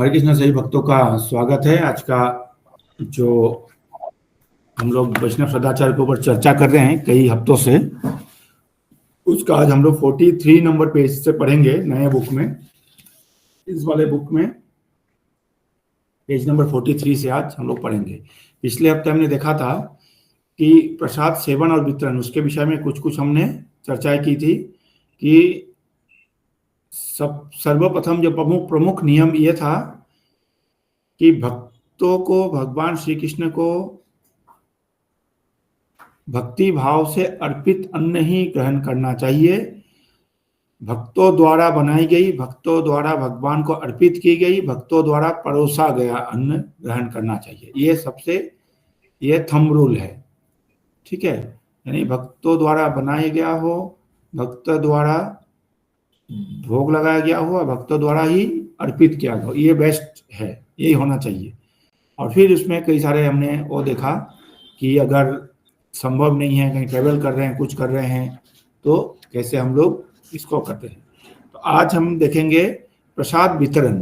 हरे कृष्ण सभी भक्तों का स्वागत है। आज का जो हम लोग वैष्णव सदाचार के ऊपर चर्चा कर रहे हैं कई हफ्तों से, उसका आज हम लोग 43 नंबर पेज से पढ़ेंगे नए बुक में। इस वाले बुक में पेज नंबर 43 से आज हम लोग पढ़ेंगे। पिछले हफ्ते हमने देखा था कि प्रसाद सेवन और वितरण, उसके विषय में कुछ हमने चर्चाएं की थी कि सर्वप्रथम जो प्रमुख नियम ये था कि भक्तों को भगवान श्री कृष्ण को भक्ति भाव से अर्पित अन्न ही ग्रहण करना चाहिए। भक्तों द्वारा बनाई गई, भक्तों द्वारा भगवान को अर्पित की गई, भक्तों द्वारा परोसा गया अन्न ग्रहण करना चाहिए। ये थंब रूल है, ठीक है। यानी भक्तों द्वारा बनाया गया हो, भक्त द्वारा भोग लगाया गया हो, भक्तों द्वारा ही अर्पित किया गया हो, ये बेस्ट है, यही होना चाहिए। और फिर उसमें कई सारे हमने वो देखा कि अगर संभव नहीं है, कहीं ट्रेवल कर रहे हैं, कुछ कर रहे हैं, तो कैसे हम लोग इसको करते हैं। तो आज हम देखेंगे प्रसाद वितरण।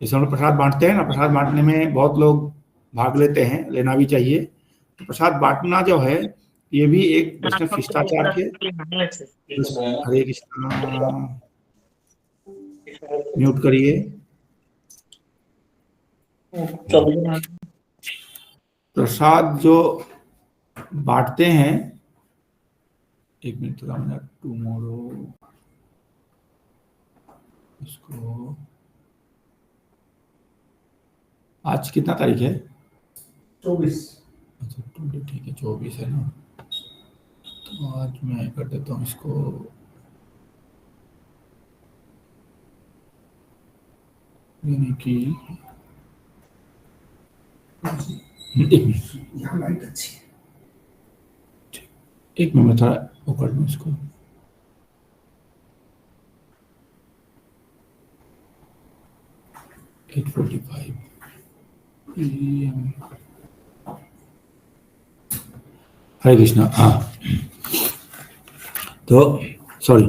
जैसे हम लोग प्रसाद बांटते हैं ना, प्रसाद बांटने में बहुत लोग भाग लेते हैं, लेना भी चाहिए। तो प्रसाद बांटना जो है ये भी एक वैष्णव शिष्टाचार के। हरे कृष्णा, म्यूट करिए। प्रसाद जो बांटते हैं, एक मिनट टुमारो इसको, आज कितना तारीख है? 24। अच्छा ठीक है, 24 है ना। तो आज मैं कर देता हूँ इसको, यानी कि एक मिनट में थोड़ा वो कर दूँ इसको। हरे कृष्णा। हाँ, तो सॉरी।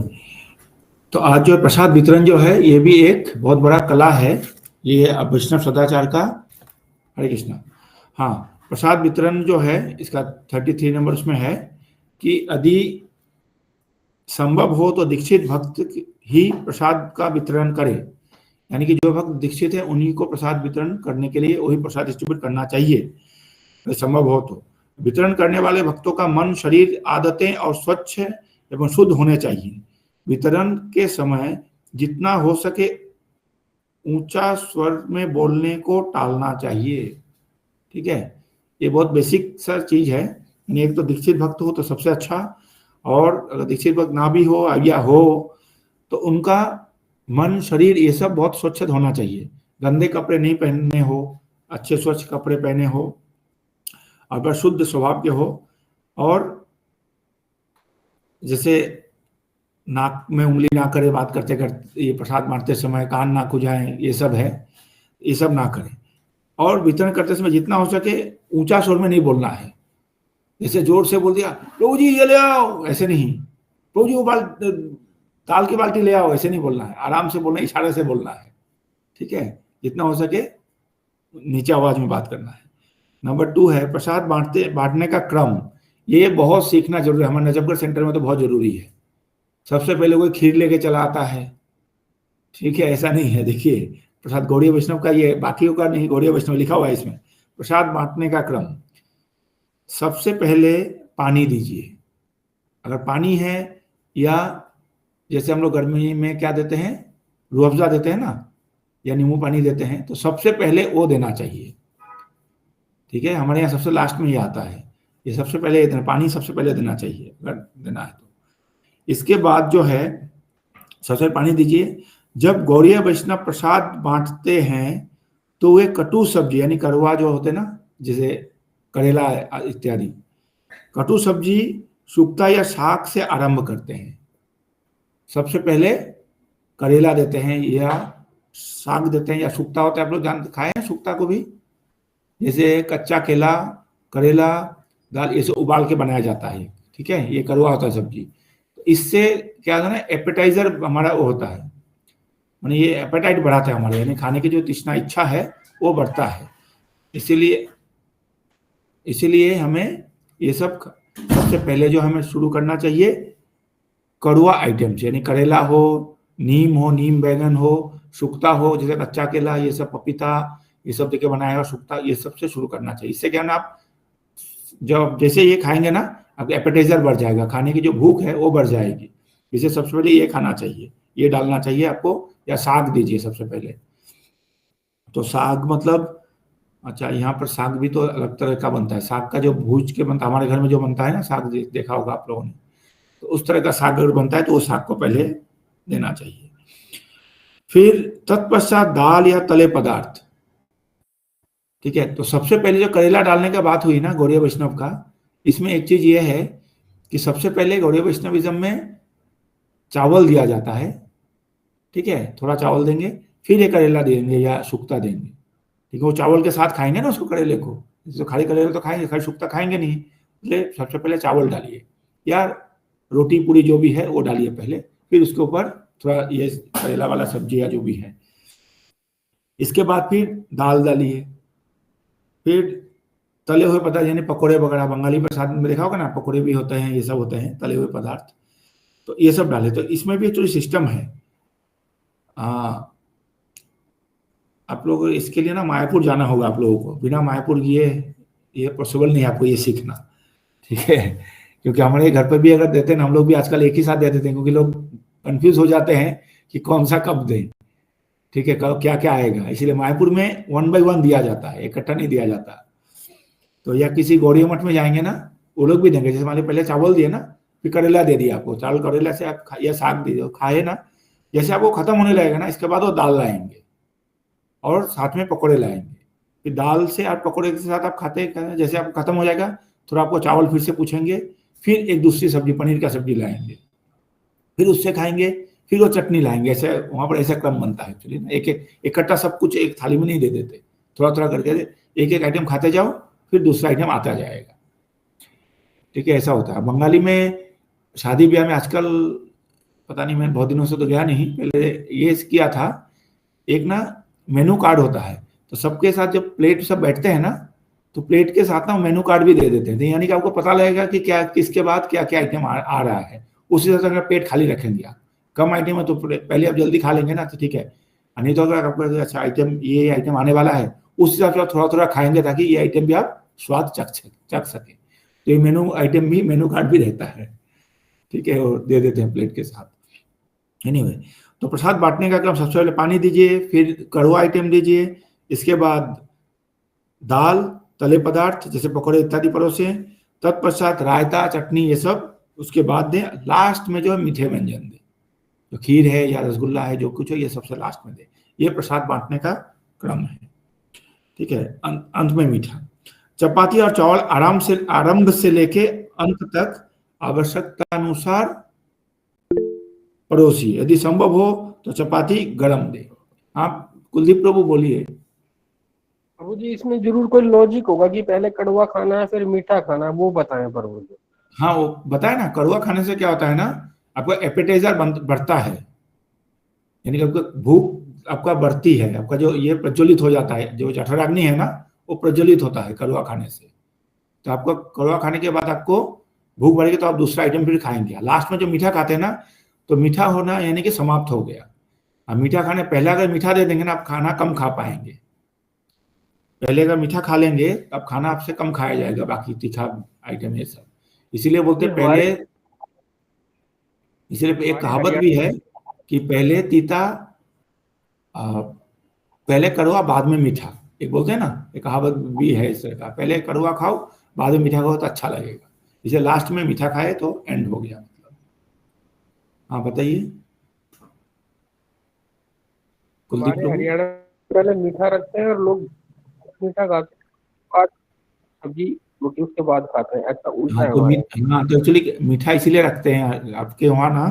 तो आज जो प्रसाद वितरण जो है ये भी एक बहुत बड़ा कला है, ये वैष्णव सदाचार का। हरे कृष्णा। हाँ, प्रसाद वितरण जो है इसका 33 नंबर उसमें है कि यदि संभव हो तो दीक्षित भक्त ही प्रसाद का वितरण करे। यानी कि जो भक्त दीक्षित है उन्हीं को प्रसाद वितरण करने के लिए वही प्रसाद डिस्ट्रीब्यूट करना चाहिए, अगर संभव हो तो। वितरण करने वाले भक्तों का मन, शरीर, आदतें और स्वच्छ एवं शुद्ध होने चाहिए। वितरण के समय जितना हो सके ऊंचा स्वर में बोलने को टालना चाहिए, ठीक है। ये बहुत बेसिक सा चीज है। यानी एक तो दीक्षित भक्त हो तो सबसे अच्छा, और अगर दीक्षित भक्त ना भी हो या हो तो उनका मन, शरीर, ये सब बहुत स्वच्छ होना चाहिए। गंदे कपड़े नहीं पहनने हो, अच्छे स्वच्छ कपड़े पहने हो, और बस शुद्ध स्वभाव के हो। और जैसे नाक में उंगली ना करे बात करते करते, ये प्रसाद बांटते समय कान ना खुजाएं, ये सब है, ये सब ना करें। और वितरण करते समय जितना हो सके ऊंचा स्वर में नहीं बोलना है। जैसे जोर से बोल दिया प्रभु जी ये ले आओ, ऐसे नहीं। प्रभु जी वो दाल की बाल्टी ले आओ, ऐसे नहीं बोलना है। आराम से बोलना, इशारे से बोलना है, ठीक है। जितना हो सके नीचे आवाज में बात करना है। नंबर 2 है प्रसाद बांटने का क्रम। ये बहुत सीखना जरूरी है। हमारे नजफगढ़ सेंटर में तो बहुत जरूरी है। सबसे पहले कोई खीर लेके चला आता है, ठीक है, ऐसा नहीं है। देखिए प्रसाद गौड़ीय वैष्णव का, ये बाकियों का नहीं, गौड़ीय वैष्णव लिखा हुआ है इसमें। प्रसाद बांटने का क्रम, सबसे पहले पानी दीजिए। अगर पानी है, या जैसे हम लोग गर्मी में क्या देते हैं, रूह अफ़ज़ा देते हैं ना, या नींबू पानी देते हैं, तो सबसे पहले वो देना चाहिए, ठीक है। हमारे यहाँ सबसे लास्ट में ये आता है, ये सबसे पहले देना, पानी सबसे पहले देना चाहिए अगर देना है तो। इसके बाद जो है सबसे पहले पानी दीजिए। जब गौड़ीय वैष्णव प्रसाद बांटते हैं तो वे कटु सब्जी, यानी कड़वा जो होते हैं ना, जैसे करेला इत्यादि, कटु सब्जी, सूखता या शाक से आरंभ करते हैं। सबसे पहले करेला देते हैं या साग देते हैं, या सूखता होता है, आप लोग खाए हैं सूखता को भी। जैसे कच्चा केला, करेला, दाल, ये सब उबाल के बनाया जाता है, ठीक है। ये कड़वा होता है सब्जी। इससे क्या होता है ना, एपेटाइजर हमारा वो होता है, माने ये एपेटाइट बढ़ाता है हमारे, यानी खाने की जो तृष्णा इच्छा है वो बढ़ता है। इसीलिए हमें ये सब सबसे पहले जो हमें शुरू करना चाहिए कड़वा आइटम से, यानी करेला हो, नीम बैगन हो, सुक्ता हो, जैसे कच्चा केला, ये सब पपीता, ये सब देके बनाया हुआ सुक्ता, ये सब से शुरू करना चाहिए। इससे क्या ना, आप जब जैसे ये खाएंगे ना आपका एपेटाइजर बढ़ जाएगा, खाने की जो भूख है वो बढ़ जाएगी। इसे सबसे पहले ये खाना चाहिए, ये डालना चाहिए आपको, या साग दीजिए सबसे पहले। तो साग मतलब, अच्छा यहाँ पर साग भी तो अलग तरह का बनता है। साग का जो भूज के बनता है, हमारे घर में जो बनता है ना साग, देखा होगा आप लोगों ने, तो उस तरह का साग अगर बनता है तो वो साग को पहले देना चाहिए। फिर तत्पश्चात दाल या तले पदार्थ, ठीक है। तो सबसे पहले जो करेला डालने का बात हुई ना गौड़ीय वैष्णव का, इसमें एक चीज ये है कि सबसे पहले गौड़ीय वैष्णविज्म में चावल दिया जाता है, ठीक है, थोड़ा चावल देंगे, फिर ये करेला देंगे या सुक्ता देंगे, ठीक है। वो चावल के साथ खाएंगे ना उसको, करेले को, तो खाली करेला तो खाएंगे, खाली सुक्ता खाएंगे नहीं, इसलिए सबसे पहले चावल डालिए, या रोटी पूरी जो भी है वो डालिए पहले, फिर उसके ऊपर थोड़ा ये करेला वाला सब्जी या जो भी है, इसके बाद फिर दाल डालिए, फिर तले हुए पदार्थ यानी पकोड़े वगैरह, बंगाली प्रसाद में देखा होगा ना, पकोड़े भी होते हैं, ये सब होते हैं तले हुए पदार्थ, तो ये सब डाले। तो इसमें भी एक्चुअली सिस्टम है, आप लोग इसके लिए ना मायापुर जाना होगा आप लोगों को, बिना मायापुर ये पॉसिबल नहीं है आपको ये सीखना, ठीक है। क्योंकि हमारे घर पर भी अगर देते हैं ना, हम लोग भी आजकल एक ही साथ दे देते हैं, क्योंकि लोग कंफ्यूज हो जाते हैं कि कौन सा कब दें, ठीक है, कब क्या क्या आएगा, इसलिए मायापुर में 1 बाय 1 दिया जाता है, इकट्ठा नहीं दिया जाता। तो या किसी गौड़ीय मठ में जाएंगे ना, वो लोग भी देंगे, जैसे मान पहले चावल दिए ना, फिर करेला दे दिया आपको, चावल करेला से आप या साग दे दो, खाए ना, जैसे आपको खत्म होने लगेगा ना, इसके बाद वो दाल लाएंगे और साथ में पकौड़े लाएंगे, फिर दाल से आप पकौड़े के साथ आप खाते हैं, जैसे आपको खत्म हो जाएगा थोड़ा आपको चावल फिर से पूछेंगे, फिर एक दूसरी सब्जी, पनीर का सब्जी लाएंगे, फिर उससे खाएंगे, फिर वो चटनी लाएंगे, ऐसे वहां पर ऐसा क्रम बनता है एक्चुअली ना, एक एक इकट्ठा सब कुछ एक थाली में नहीं दे देते, थोड़ा थोड़ा करके एक एक आइटम खाते जाओ, फिर दूसरा आइटम आता जाएगा, ठीक है, ऐसा होता है। बंगाली में शादी ब्याह में आजकल पता नहीं, मैं बहुत दिनों से तो गया नहीं, पहले ये किया था, एक ना मेनू कार्ड होता है, तो सबके साथ जब प्लेट सब बैठते हैं ना, तो प्लेट के साथ ना मेनू कार्ड भी दे देते हैं, यानी कि आपको पता लगेगा कि क्या किसके बाद क्या क्या आइटम आ रहा है, उसी हिसाब से अगर पेट खाली रखेंगे आप, कम आइटम है तो पहले आप जल्दी खा लेंगे ना, तो ठीक है, नहीं तो अगर आपको अच्छा आइटम ये आइटम आने वाला है, उस हिसाब से थोड़ा थोड़ा खाएंगे, ताकि ये आइटम भी आप स्वाद चख सके। तो ये मेनू आइटम भी, मेनू कार्ड भी रहता है, ठीक है, और दे देते हैं प्लेट के साथ। एनीवे, तो प्रसाद बांटने का क्रम, सबसे पहले पानी दीजिए, फिर कड़वा आइटम दीजिए, इसके बाद दाल, तले पदार्थ जैसे पकौड़े इत्यादि परोसे, तत्पश्चात रायता, चटनी, ये सब उसके बाद दें, लास्ट में जो है मीठे व्यंजन दें, जो खीर है या रसगुल्ला है, जो कुछ है, ये सबसे लास्ट में दें। ये प्रसाद बांटने का क्रम है, ठीक है। अंत में मीठा, चपाती और चावल आरंभ से लेके अंत तक आवश्यकता अनुसार पड़ोसी, यदि संभव हो तो चपाती गरम दे। आप कुलदीप प्रभु बोलिए। प्रभु जी इसमें जरूर कोई लॉजिक होगा कि पहले कड़वा खाना है फिर मीठा खाना है, वो बताएं प्रभु जी। हाँ, वो बताया ना, कड़वा खाने से क्या होता है ना, आपका एपेटाइजर बढ़ता है, यानी कि आपका भूख आपका बढ़ती है, आपका जो ये प्रज्वलित हो जाता है, जो जठराग्नि है ना, वो प्रज्वलित होता है कड़वा खाने से। तो आपको कड़वा खाने के बाद आपको भूख बढ़ेगी, तो आप दूसरा आइटम फिर खाएंगे। लास्ट में जो मीठा खाते हैं ना, तो मीठा होना यानी कि समाप्त हो गया। अब मीठा खाने पहले अगर मीठा दे देंगे ना, आप खाना कम खा पाएंगे। पहले अगर मीठा खा लेंगे तब खाना आपसे कम खाया जाएगा, बाकी तीखा आइटम ये सब। इसीलिए बोलते पहले, इसलिए एक कहावत भी है कि पहले तीता, पहले कड़वा बाद में मीठा, एक बोलते हैं ना, एक कहावत भी है इस तरह का, पहले कड़वा खाओ बाद में मीठा खाओ तो अच्छा लगेगा, इसे लास्ट में मीठा खाए तो एंड हो गया मतलब। हाँ बताइए कुलदीप हमारे प्रभु। हरियाणा पहले मीठा रखते हैं और लोग मीठा खाते हैं, बाद सब्जी रोटी उसके बाद खाते हैं, ऐसा उल्टा हाँ है तो हमारे। हाँ तो एक्चुअली मीठा इसीलिए रखते हैं आपके वहाँ ना,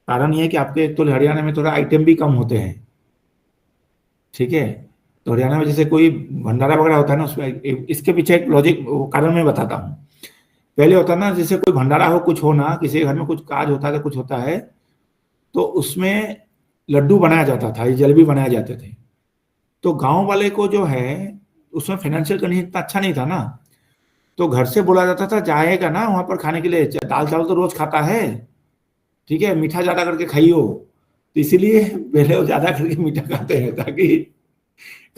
कारण ये है कि आपके तो हरियाणा में थोड़ा आइटम भी कम होते हैं, ठीक है। तो हरियाणा में जैसे कोई भंडारा वगैरह होता है ना, उसमें इसके पीछे एक लॉजिक कारण मैं बताता हूँ। पहले होता ना, जैसे कोई भंडारा हो, कुछ हो ना, किसी घर में कुछ काज होता है, कुछ होता है, तो उसमें लड्डू बनाया जाता था, ये जलेबी बनाए जाते थे। तो गांव वाले को जो है उसमें फाइनेंशियल कंडीशन इतना अच्छा नहीं था ना, तो घर से बोला जाता था जाएगा ना वहां पर खाने के लिए, दाल चावल तो रोज खाता है, ठीक है, मीठा ज्यादा करके खाइयो। तो इसीलिए पहले वो ज्यादा करके मीठा खाते हैं, ताकि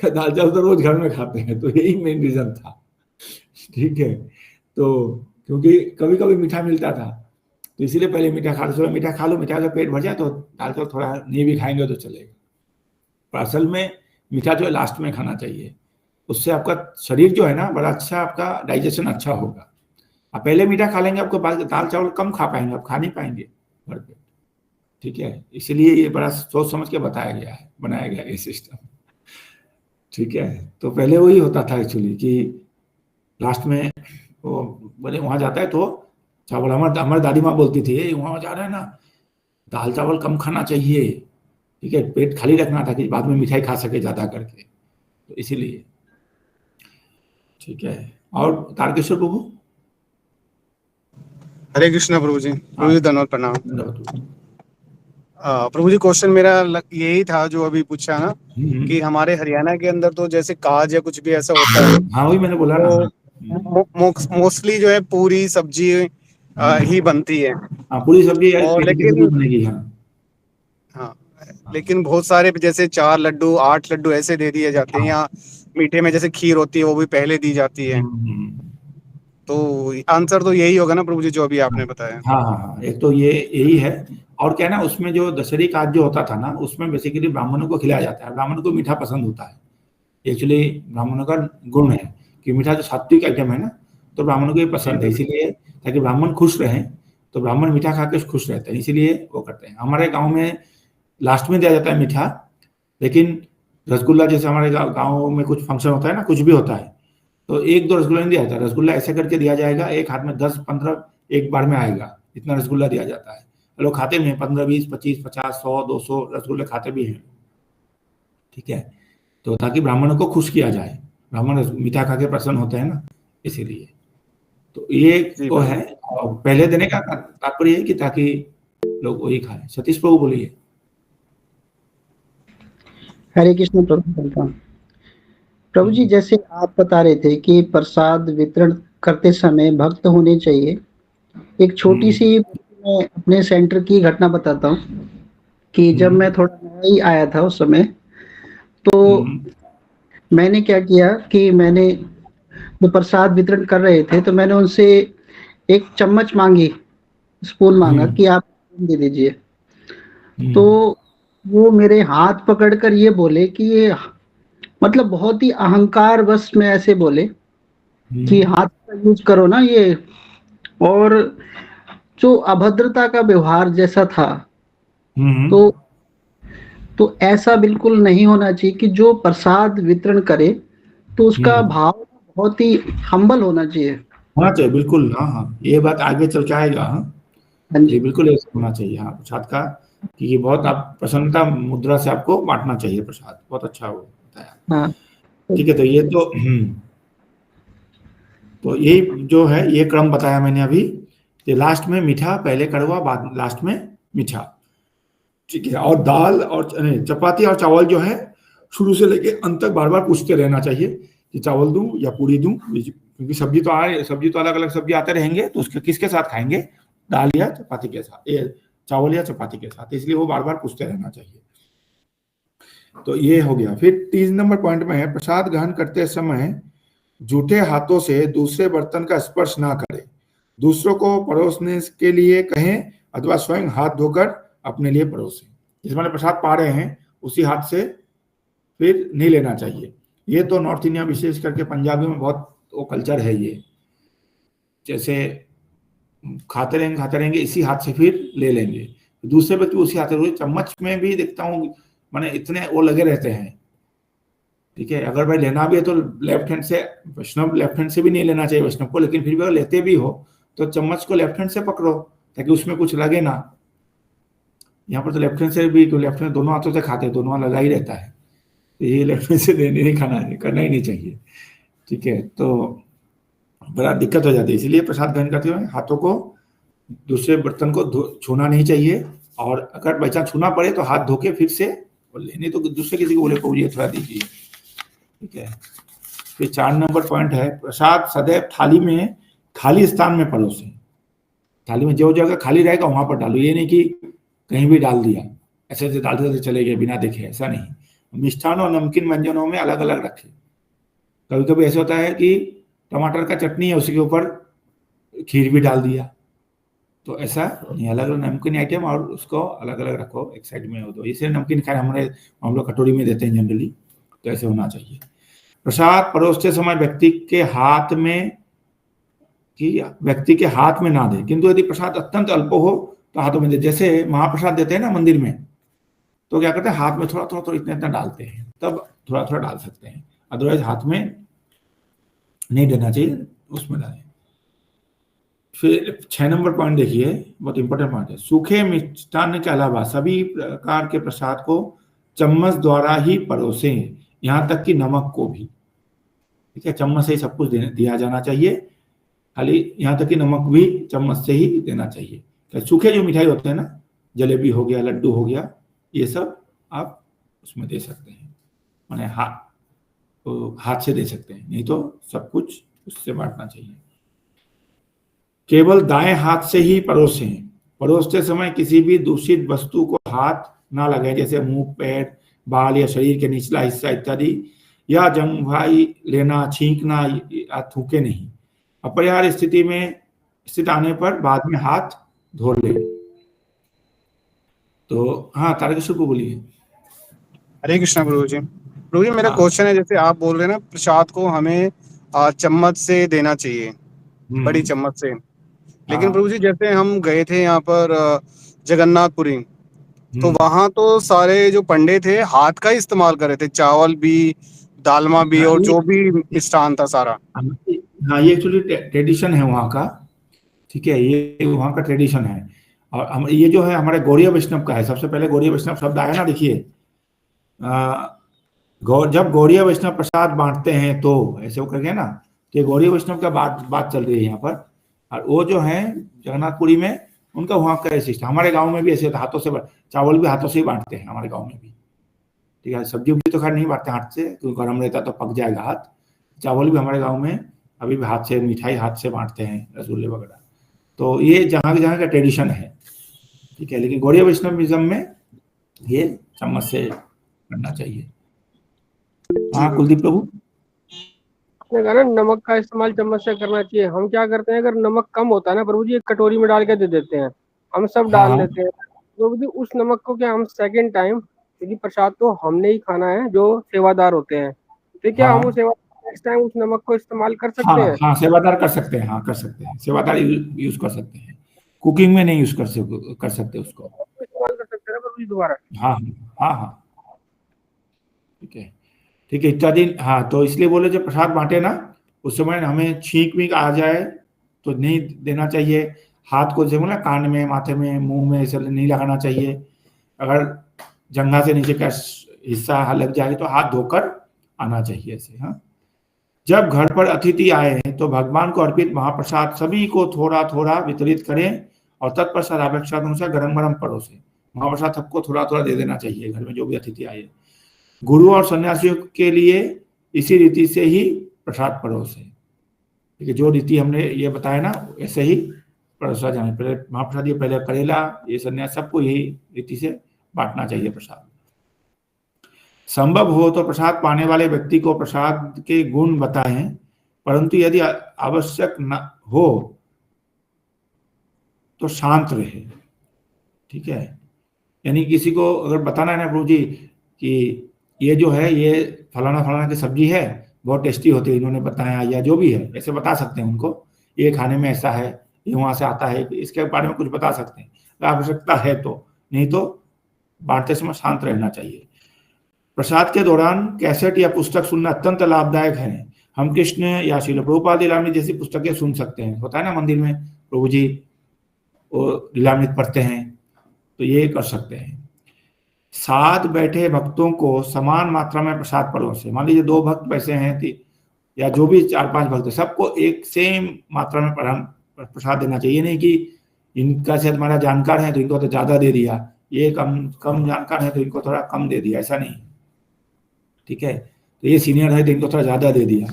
दाल चावल तो रोज घर में खाते हैं, तो यही मेन रीजन था। ठीक है, तो क्योंकि कभी कभी मीठा मिलता था, तो इसीलिए पहले मीठा खा लो, थोड़ा मीठा खा लो, मीठा का पेट भर जाए तो दाल चावल थोड़ा नहीं भी खाएंगे तो चलेगा। पर असल में मीठा जो है लास्ट में खाना चाहिए, उससे आपका शरीर जो है ना बड़ा अच्छा, आपका डाइजेशन अच्छा होगा। आप पहले मीठा खा लेंगे, आपको बाद दाल चावल कम खा पाएंगे, आप खा नहीं पाएंगे भर पेट। ठीक है, इसीलिए ये बड़ा सोच समझ के बताया गया है, बनाया गया है ये सिस्टम। ठीक है, तो पहले वही होता था एक्चुअली कि लास्ट में वो बोले वहां जाता है तो चावल, हमारे हमारी दादी माँ बोलती थी, वहां जा रहे हैं ना दाल चावल कम खाना चाहिए, ठीक है, पेट खाली रखना था कि बाद में मिठाई खा सके ज्यादा करके, तो इसीलिए। ठीक है, और तारकेश्वर प्रभु। हरे कृष्णा प्रभु जी। प्रभु हाँ, जी धन्यवाद, प्रणाम। बताओ। प्रभु जी क्वेश्चन मेरा यही था जो अभी पूछा ना, हम्म, कि हमारे हरियाणा के अंदर तो जैसे काज या कुछ भी ऐसा होता है हाँ वही मैंने बोला ना। तो हम्म, मोस्टली जो है पूरी सब्जी हम्म, ही बनती है। हाँ पूरी सब्जी है, और गेहूं की सब्जी लेकिन बनेगी, हाँ। हाँ, हाँ, लेकिन बहुत सारे जैसे 4 लड्डू 8 लड्डू ऐसे दे दिए जाते हैं, हाँ, या मीठे में जैसे खीर होती है वो भी पहले दी जाती है। तो आंसर तो यही होगा ना प्रभु जी जो अभी आपने बताया। हाँ, हाँ, हाँ, एक तो ये यही है। और क्या है ना, उसमें जो दशहरी काज जो होता था ना, उसमें बेसिकली ब्राह्मणों को खिलाया जाता है, ब्राह्मणों को मीठा पसंद होता है। एक्चुअली ब्राह्मणों का गुण है कि मीठा जो सात्विक आइटम है ना, तो ब्राह्मणों को ये जी पसंद है, जी। इसीलिए ताकि ब्राह्मण खुश रहें, तो ब्राह्मण मीठा खा के खुश रहते हैं, इसीलिए वो करते हैं। हमारे गांव में लास्ट में दिया जाता है मीठा, लेकिन रसगुल्ला जैसे हमारे गाँव में कुछ फंक्शन होता है ना, कुछ भी होता है, तो एक दो रसगुल्ला नहीं दिया जाता, रसगुल्ला ऐसे करके दिया जाएगा, एक हाथ में 10-15 एक बार में आएगा, इतना रसगुल्ला दिया जाता है। लोग खाते भी हैं, 15, 20, 25, 50, 100, 200 रसगुल्ले खाते भी हैं। ठीक है, तो ताकि ब्राह्मणों को खुश किया जाए, ब्राह्मण मीठा खा के प्रसन्न होते हैं ना, इसीलिए। तो ये जी तो प्रभु है। जी। और पहले देने का तात्पर्य है कि ताकि लोग वही खाएं। सतीश प्रभु बोलिए। हरे कृष्ण प्रभु। बोलता प्रभु जी, हम्म, जैसे आप बता रहे थे कि प्रसाद वितरण करते समय भक्त होने चाहिए। एक छोटी हम्म, सी मैं अपने सेंटर की घटना बताता हूँ कि जब हम्म, मैं थोड़ा नया ही आया था उस समय, तो हम्म, मैंने क्या किया कि मैंने वो प्रसाद वितरण कर रहे थे तो मैंने उनसे एक चम्मच मांगी, स्पून मांगा हम्म, कि आप दे दीजिए। तो हम्म, वो मेरे हाथ पकड़कर ये बोले कि ये मतलब बहुत ही अहंकार बस में ऐसे बोले कि हम्म, हाथ का यूज करो ना ये। और जो अभद्रता का व्यवहार जैसा था, हम्म, तो ऐसा बिल्कुल नहीं होना चाहिए कि जो प्रसाद वितरण करे तो उसका हम्म। भाव बहुत ही हम्बल होना चाहिए। होना चाहिए बिल्कुल, हाँ हाँ, ये बात आगे चल के आएगा, हाँ। हाँ ये जी। बिल्कुल ऐसा होना चाहिए, हाँ, प्रसाद का कि ये बहुत आप प्रसन्नता मुद्रा से आपको बांटना चाहिए प्रसाद, बहुत अच्छा वो बताया। हाँ, तो ठीक है, तो ये तो तो यही जो है ये क्रम बताया मैंने अभी, कि लास्ट में मीठा, पहले कड़वा, बाद लास्ट में मीठा। ठीक है, और दाल और नहीं, चपाती और चावल जो है शुरू से लेके अंत तक बार बार पूछते रहना चाहिए कि चावल दूं या पूरी दूं, क्योंकि सब्जी तो अलग अलग सब्जी आते रहेंगे, तो उसके किसके साथ खाएंगे, दाल या चपाती के साथ, ये चावल या चपाती के साथ, इसलिए वो बार बार पूछते रहना चाहिए। तो ये हो गया। फिर 3 नंबर पॉइंट में है, प्रसाद ग्रहण करते समय जूठे हाथों से दूसरे बर्तन का स्पर्श ना करें, दूसरों को परोसने के लिए कहें अथवा स्वयं हाथ धोकर अपने लिए परोसें। जिस मैंने प्रसाद पा रहे हैं उसी हाथ से फिर नहीं लेना चाहिए। ये तो नॉर्थ इंडिया विशेष करके पंजाबी में बहुत वो कल्चर है ये, जैसे खाते रहेंगे इसी हाथ से फिर ले लेंगे, दूसरे व्यक्ति उसी हाथ से, चम्मच में भी देखता हूँ मैंने इतने वो लगे रहते हैं। ठीक है, अगर भाई लेना भी है तो लेफ्ट हैंड से, वैष्णव लेफ्ट हैंड से भी नहीं लेना चाहिए वैष्णव को, लेकिन फिर भी अगर लेते भी हो तो चम्मच को लेफ्ट हैंड से पकड़ो ताकि उसमें कुछ लगे ना। यहाँ पर तो लेफ्ट हैंड से भी, लेफ्ट हैंड दोनों हाथों से खाते हैं, दोनों हाथ लगा ही रहता है, तो ये लेफ्ट हैंड से देने नहीं, खाना नहीं, करना ही नहीं चाहिए। ठीक है, तो बड़ा दिक्कत हो जाती है, इसलिए प्रसाद ग्रहण करते हुए हाथों को दूसरे बर्तन को छूना नहीं चाहिए, और अगर बच्चा छूना पड़े तो हाथ धो के फिर से बोले, नहीं तो दूसरे किसी को बोले प्रभु जी थोड़ा दीजिए। ठीक है। फिर 4 नंबर पॉइंट है, प्रसाद सदैव थाली में खाली स्थान में परोसे। थाली में जो जगह खाली रहेगा वहां पर डालो, ये नहीं कि कहीं भी डाल दिया, ऐसे ऐसे डालते डालते चले गए बिना देखे, ऐसा नहीं। मिष्ठान और नमकीन व्यंजनों में अलग अलग रखे। कभी कभी ऐसा होता है कि टमाटर का चटनी है उसके ऊपर खीर भी डाल दिया, तो ऐसा नहीं, अलग अलग नमकीन आइटम और उसको अलग अलग रखो, एक साइड में हो दो। इसे नमकीन खाए हम लोग कटोरी में देते हैं जनरली, तो ऐसे होना चाहिए। प्रसाद परोसते समय व्यक्ति के हाथ में ना दे, किंतु यदि प्रसाद अत्यंत अल्प हो तो हाथों में दे। जैसे महाप्रसाद देते हैं ना मंदिर में, तो क्या करते हैं हाथ में थोड़ा थोड़ा इतना इतना डालते हैं, तब थोड़ा थोड़ा डाल सकते हैं, अदरवाइज हाथ में नहीं देना चाहिए, उसमें डालें। फिर 6 नंबर पॉइंट देखिए, बहुत इंपॉर्टेंट पॉइंट है। सूखे मिष्टान्न के अलावा सभी प्रकार के प्रसाद को चम्मच द्वारा ही परोसें, यहाँ तक कि नमक को भी। ठीक है, चम्मच से ही सब कुछ दिया जाना चाहिए, खाली यहाँ तक कि नमक भी चम्मच से ही देना चाहिए। तो सूखे जो मिठाई होते हैं ना, जलेबी हो गया, लड्डू हो गया, ये सब आप उसमें दे सकते हैं, माने हाथ से दे सकते हैं, नहीं तो सब कुछ उससे बांटना चाहिए। केवल दाएं हाथ से ही परोसें। परोसते समय किसी भी दूषित वस्तु को हाथ ना लगाएं, जैसे मुंह, पैर, बाल या शरीर के निचला हिस्सा इत्यादि, या जंघाई लेना, छींकना या थूके नहीं। अपरिहार्य स्थिति आने पर बाद में हाथ धो ले। तो हाँ, तारकेश्वर को बोलिए। हरे कृष्णा प्रभु जी। प्रभु जी मेरा हाँ। क्वेश्चन है, जैसे आप बोल रहे हैं ना प्रसाद को हमें चम्मच से देना चाहिए, बड़ी चम्मच से, लेकिन प्रभु जी जैसे हम गए थे यहाँ पर जगन्नाथपुरी, तो वहां तो सारे जो पंडे थे हाथ का इस्तेमाल कर रहे थे, चावल भी, दालमा भी, और जो भी मिष्ठान था सारा। हाँ, ये एक्चुअली ट्रेडिशन है वहाँ का। ठीक है, ये वहाँ का ट्रेडिशन है। और ये जो है हमारे गौड़ीय वैष्णव का है। सबसे पहले गौड़ीय वैष्णव शब्द आया ना, देखिए, जब गौड़ीय वैष्णव प्रसाद बांटते हैं तो ऐसे वो करके ना, तो ये गौड़ीय वैष्णव का बात चल रही है यहाँ पर। और वो जो है जगन्नाथपुरी में, उनका वहाँ का सिस्टम। हमारे गाँव में भी ऐसे हाथों से चावल भी हाथों से ही बांटते हैं हमारे गाँव में भी। ठीक है, सब्जी उब्जी तो खैर नहीं बांटते हाथ से, क्योंकि गर्म रहता तो पक जाएगा हाथ। चावल भी हमारे गाँव में अभी भी हाथ से, मिठाई हाथ से बांटते हैं, रसगुल्ले वगैरह। तो ये जहाँ का ट्रेडिशन है। ठीक है, लेकिन गौड़ीय वैष्णविज्म में ये चम्मच से करना चाहिए। हाँ, कुलदीप प्रभु। आपने कहा ना नमक का इस्तेमाल चम्मच से करना चाहिए। हम क्या करते हैं, अगर नमक कम होता है ना प्रभु जी, एक कटोरी में डाल के दे देते हैं, हम सब डाल देते हैं प्रभु जी। उस नमक को क्या हम सेकेंड टाइम, क्योंकि प्रसाद तो हमने ही खाना है जो सेवादार होते हैं, तो क्या हम उस नेक्स्ट टाइम उस नमक को इस्तेमाल कर सकते हैं? हाँ, सेवादार कर सकते हैं, हाँ कर सकते हैं, सेवादार यूज कर सकते हैं, कुकिंग में नहीं यूज कर सकते उसको, इस्तेमाल कर सकते हैं प्रभु जी दोबारा। हाँ हाँ हाँ, ठीक है, ठीक है, इत्यादि। हाँ, तो इसलिए बोले जब प्रसाद बांटे ना, उस समय हमें छींक वीक आ जाए तो नहीं देना चाहिए। हाथ को जैसे ना कान में, माथे में, मुंह में ऐसे नहीं लगाना चाहिए। अगर जंघा से नीचे का हिस्सा लग जाए तो हाथ धोकर आना चाहिए ऐसे। हाँ, जब घर पर अतिथि आए तो भगवान को अर्पित महाप्रसाद सभी को थोड़ा थोड़ा वितरित करें और तत्पश्चात आवश्यकतानुसार गरम गरम परोसे। महाप्रसाद सबको थोड़ा थोड़ा दे देना चाहिए घर में जो भी अतिथि आए। गुरु और सन्यासियों के लिए इसी रीति से ही प्रसाद परोसे। ठीक है, जो रीति हमने ये बताया ना, ऐसे ही परोसा जाए। पहले महाप्रसाद, ये पहले करेला, ये सन्यास, सबको यही रीति से बांटना चाहिए प्रसाद। संभव हो तो प्रसाद पाने वाले व्यक्ति को प्रसाद के गुण बताएं, परंतु यदि आवश्यक न हो तो शांत रहे। ठीक है, यानी किसी को अगर बताना है ना प्रभु जी कि ये जो है ये फलाना फलाना की सब्जी है, बहुत टेस्टी होती है, इन्होंने बताया, या जो भी है, ऐसे बता सकते हैं उनको, ये खाने में ऐसा है, ये वहां से आता है, इसके बारे में कुछ बता सकते हैं अगर आवश्यकता है तो। नहीं तो बांटते समय शांत रहना चाहिए। प्रसाद के दौरान कैसेट या पुस्तक सुनना अत्यंत लाभदायक है। हम कृष्ण या श्रील प्रभुपाद लीलामृत जैसी पुस्तकें सुन सकते हैं। होता है ना मंदिर में प्रभु जी वो लीलामृत पढ़ते हैं, तो ये कर सकते हैं। साथ बैठे भक्तों को समान मात्रा में प्रसाद परोसे। मान लीजिए 2 भक्त बैठे हैं या जो भी 4-5 भक्त, सबको एक सेम मात्रा में प्रसाद देना चाहिए। नहीं कि इनका शायद हमारा जानकार है तो इनको तो ज्यादा दे दिया, ये कम कम जानकार है तो इनको थोड़ा कम दे दिया, ऐसा नहीं, ठीक है। तो ये सीनियर है तो इनको थोड़ा ज्यादा दे दिया,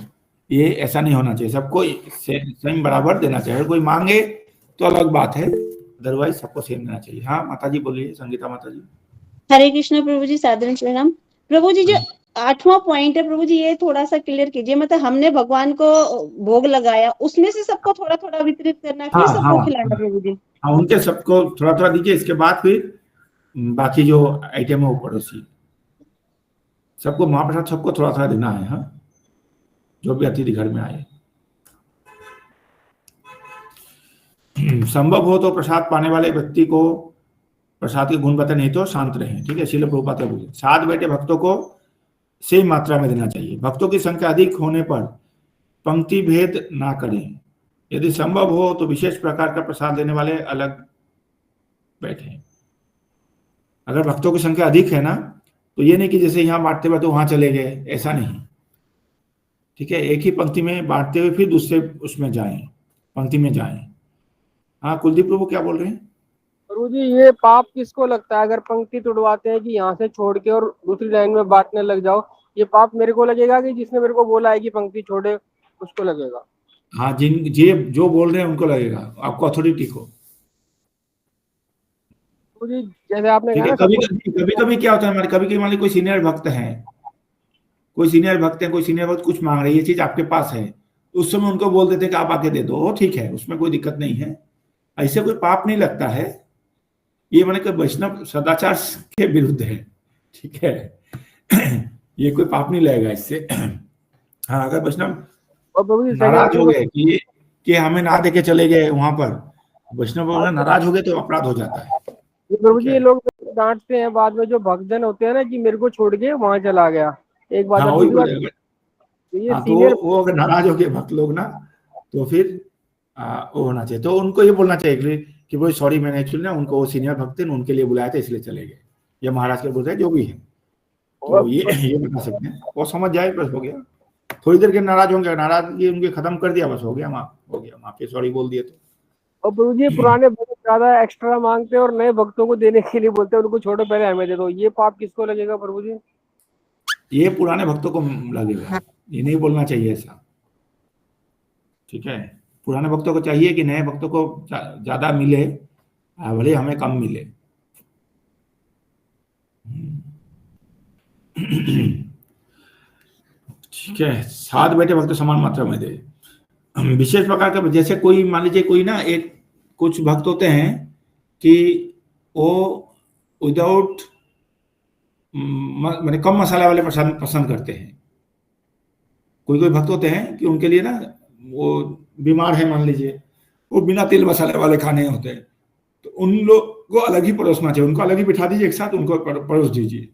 ये ऐसा नहीं होना चाहिए। सबको सेम बराबर देना चाहिए। कोई मांगे तो अलग बात है, अदरवाइज सबको सेम देना चाहिए। हाँ माता जी बोलिए, संगीता माता जी। हरे कृष्ण प्रभु जी, सादर प्रणाम प्रभु जी। जो 8वां पॉइंट है प्रभु जी, ये थोड़ा सा क्लियर कीजिए। मतलब हमने भगवान को भोग लगाया, उसमें से सबको थोड़ा थोड़ा वितरित करना, फिर सबको खिलाना प्रभु जी? हाँ, उनके सबको थोड़ा थोड़ा दीजिए, इसके बाद फिर बाकी जो आइटम है वो पड़ोसी सबको, महाप्रसाद सबको थोड़ा थोड़ा देना है। हाँ, जो भी अतिथि घर में आए। संभव हो तो प्रसाद पाने वाले व्यक्ति को प्रसाद के गुण बताए, नहीं तो शांत रहे, ठीक है। श्रील प्रभुपाद बोले साथ बैठे भक्तों को सेम मात्रा में देना चाहिए। भक्तों की संख्या अधिक होने पर पंक्ति भेद ना करें। यदि संभव हो तो विशेष प्रकार का प्रसाद देने वाले अलग बैठे। अगर भक्तों की संख्या अधिक है ना, तो ये नहीं कि जैसे यहाँ बांटते हुए तो वहां चले गए, ऐसा नहीं, ठीक है। एक ही पंक्ति में बांटते हुए फिर दूसरे उसमें जाएं, पंक्ति में जाएं। हाँ कुलदीप प्रभु क्या बोल रहे हैं? प्रभु जी ये पाप किसको लगता है? अगर पंक्ति तुड़वाते हैं कि यहाँ से छोड़ के और दूसरी लाइन में बांटने लग जाओ, ये पाप मेरे को लगेगा कि जिसने मेरे को बोला है कि पंक्ति छोड़े उसको लगेगा? हाँ, जो बोल रहे हैं उनको लगेगा, आपको अथॉरिटी को। प्रभु जी जैसे आपने कहा ना, कभी कभी क्या होता है हमारे, कभी कभी मान लीजिए कोई सीनियर भक्त है, कोई सीनियर भक्त कुछ मांग रहे हैं, ये चीज आपके पास है, उस समय उनको बोल देते हैं कि आप आके दे दो, ठीक है, उसमें कोई दिक्कत नहीं है, ऐसे कोई पाप नहीं लगता है। ये मैंने कहा वैष्णव सदाचार के विरुद्ध है, ठीक है। ये कोई पाप नहीं लगेगा इससे। हाँ, अगर वैष्णव नाराज हो गए कि हमें ना देके चले गए वहां पर, वैष्णव नाराज हो गए तो अपराध हो जाता है। प्रभु जी ये लोग डांटते हैं बाद में, जो भक्तजन होते हैं ना, कि मेरे को छोड़ के वहां चला गया, एक बात। हाँ, वो अगर नाराज हो गए भक्त लोग ना, तो फिर वो होना चाहिए, तो उनको ये बोलना चाहिए कि वो सॉरी, मैंने एक्चुअली ना उनको, वो सीनियर भक्त थे उनके लिए बुलाया था इसलिए चले गए, ये महाराज के बोलते हैं जो भी है, तो ये बता सकते हैं, वो समझ जाए, बस हो गया। थोड़ी देर के नाराज होंगे, नाराज ये उनके खत्म कर दिया, बस हो गया, माफी, सॉरी बोल दिए तो। और प्रभु जी पुराने बहुत ज्यादा एक्स्ट्रा मांगते हैं और नए भक्तों को देने के लिए बोलते हैं उनको छोड़ो पहले हमें दे दो, ये पाप किसको लगेगा प्रभु जी? ये पुराने भक्तों को लगेगा, ये नहीं बोलना चाहिए ऐसा, ठीक है। पुराने भक्तों को चाहिए कि नए भक्तों को ज्यादा मिले, भले हमें कम मिले। ठीक है, साथ बैठे भक्त समान मात्रा में दे। विशेष प्रकार का, जैसे कोई मान लीजिए कोई ना, एक कुछ भक्त होते हैं कि वो विदाउट मैंने कम मसाला वाले प्रसाद पसंद करते हैं। कोई भक्त होते हैं कि उनके लिए ना, वो बीमार है मान लीजिए, वो बिना तेल मसाले वाले खाने होते हैं, तो उन लोग को अलग ही परोसना चाहिए, उनको अलग ही बिठा दीजिए एक साथ, उनको परोस दीजिए,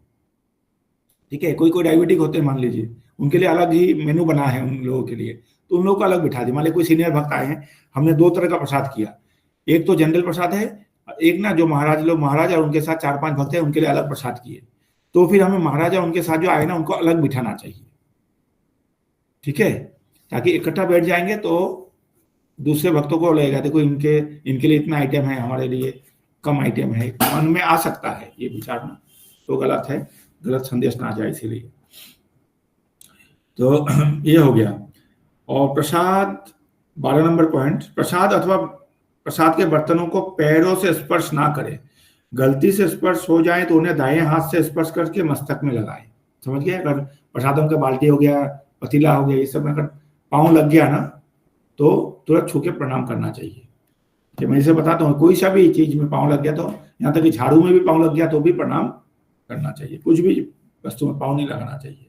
ठीक है। कोई डायबिटिक होते हैं मान लीजिए, उनके लिए अलग ही मेनू बना है उन लोगों के लिए, तो उन लोगों को अलग बिठा दिए। मान लीजिए कोई सीनियर भक्त आए हैं, हमने 2 तरह का प्रसाद किया, एक तो जनरल प्रसाद है, एक ना जो महाराज और उनके साथ 4-5 भक्त है उनके लिए अलग प्रसाद किए, तो फिर हमें महाराज और उनके साथ जो आए ना उनको अलग बिठाना चाहिए, ठीक है, ताकि इकट्ठा बैठ जाएंगे तो दूसरे भक्तों को लगेगा देखो इनके लिए इतना आइटम है, हमारे लिए कम आइटम है, मन में आ सकता है ये विचार ना, तो गलत है, गलत संदेश ना जाए, इसीलिए। तो ये हो गया। और प्रसाद 12 नंबर पॉइंट, प्रसाद अथवा प्रसाद के बर्तनों को पैरों से स्पर्श ना करें। गलती से स्पर्श हो जाए तो उन्हें दाएं हाथ से स्पर्श करके मस्तक में लगाएं। समझ गए? अगर प्रसादों का बाल्टी हो गया, पतीला हो गया, ये सब में अगर पाँव लग गया ना, तो तुरंत छू के प्रणाम करना चाहिए। कि मैं इसे बताता हूँ, कोई सा भी चीज में पाँव लग गया, तो यहाँ तक कि झाड़ू में भी पाँव लग गया तो भी प्रणाम करना चाहिए, कुछ भी वस्तु में पाँव नहीं लगाना चाहिए।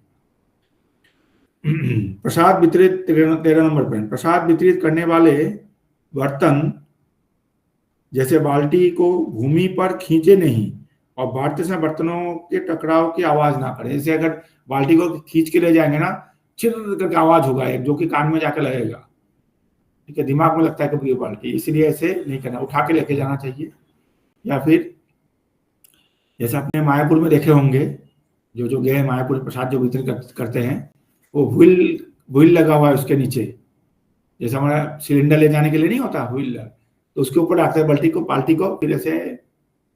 प्रसाद वितरित 13 नंबर पॉइंट, प्रसाद वितरित करने वाले बर्तन जैसे बाल्टी को भूमि पर खींचे नहीं और बांटते समय बर्तनों के टकराव की आवाज ना करे। जैसे अगर बाल्टी को खींच के ले जाएंगे ना, चिर करके आवाज होगा जो कि कान में जाके लगेगा, ठीक है, दिमाग में लगता है कभी बाल्टी, इसलिए ऐसे नहीं करना, उठा के लेके जाना चाहिए। या फिर जैसे अपने मायापुर में देखे होंगे, जो गए मायापुर प्रसाद जो वितरित करते हैं, वो व्हील लगा हुआ है उसके नीचे, जैसे हमारा सिलेंडर ले जाने के लिए नहीं होता व्हील, तो उसके ऊपर रखते हैं बाल्टी को, फिर ऐसे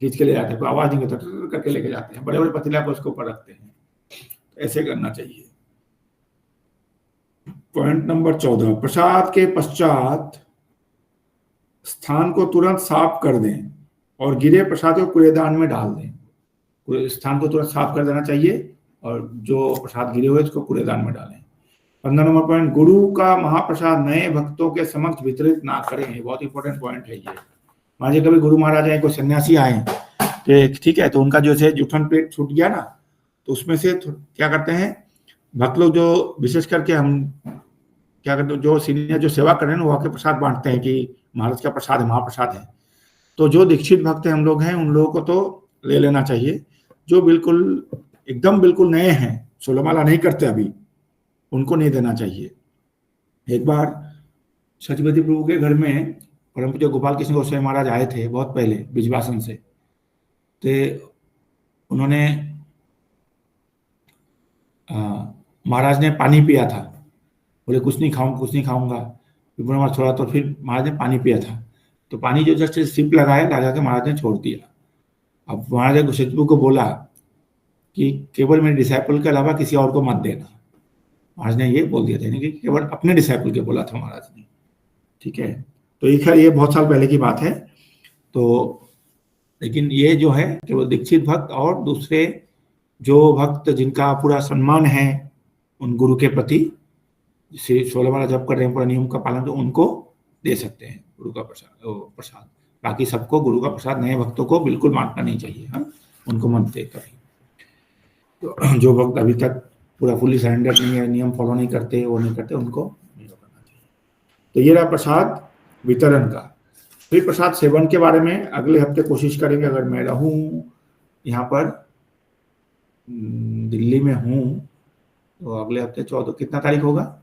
खींच के ले जाते हैं, कोई आवाज नहीं करता, करके लेके जाते हैं, बड़े बड़े पतीला को उसके ऊपर रखते हैं। ऐसे करना चाहिए। पॉइंट नंबर 14, प्रसाद के पश्चात स्थान को तुरंत साफ कर दें और गिरे प्रसाद को कूड़ेदान में डाल दें। स्थान को तुरंत साफ कर देना चाहिए और जो प्रसाद गिरे हुए उसको कूड़ेदान में डालें। 15 नंबर पॉइंट, गुरु का महाप्रसाद नए भक्तों के समक्ष वितरित ना करें। ये बहुत इंपॉर्टेंट पॉइंट है ये। मान लीजिए कभी गुरु महाराज आए, कोई सन्यासी आए, तो ठीक है, तो उनका जो है जूठन पेट छूट गया ना, तो उसमें से क्या करते हैं भक्त लोग, जो विशेष करके हम क्या करते हैं, जो सीनियर जो सेवा कर रहे हैं वो आके प्रसाद बांटते हैं कि महाराज का प्रसाद है, महाप्रसाद है। तो जो दीक्षित भक्त हम लोग हैं, उन लोगों को तो ले लेना चाहिए। जो बिल्कुल एकदम बिल्कुल नए हैं, 16 माला नहीं करते अभी, उनको नहीं देना चाहिए। एक बार सचपति प्रभु के घर में परम पूज्य गोपाल कृष्ण गोस्वामी महाराज आए थे बहुत पहले बिजवासन से। तो उन्होंने महाराज ने पानी पिया था, बोले कुछ नहीं खाऊंगा। थोड़ा, तो फिर महाराज ने पानी पिया था, तो पानी जो जस्ट सिप लगा के महाराज ने छोड़ दिया। अब महाराज ने सचपति को बोला कि केवल मेरे डिसाइपल के अलावा किसी और को मत देना। महाराज ने ये बोल दिया था, कि केवल अपने डिसाइपल के बोला था महाराज ने। ठीक है, तो ये बहुत साल पहले की बात है। तो लेकिन ये जो है केवल दीक्षित भक्त और दूसरे जो भक्त जिनका पूरा सम्मान है उन गुरु के प्रति, 16 माला जप कर रहे हैं, पूरा नियम का पालन, तो उनको दे सकते हैं गुरु का प्रसाद। बाकी सबको गुरु का प्रसाद, नए भक्तों को बिल्कुल बांटना नहीं चाहिए। हाँ, उनको मत दे कभी। तो जो भक्त अभी तक पूरा फुली सरेंडर नहीं है, नियम फॉलो नहीं करते, वो नहीं करते, उनको नहीं करना चाहिए। तो ये रहा प्रसाद वितरण का। फिर प्रसाद सेवन के बारे में अगले हफ्ते कोशिश करेंगे। अगर मैं रहूं यहाँ पर दिल्ली में हूँ तो अगले हफ्ते 14, कितना तारीख होगा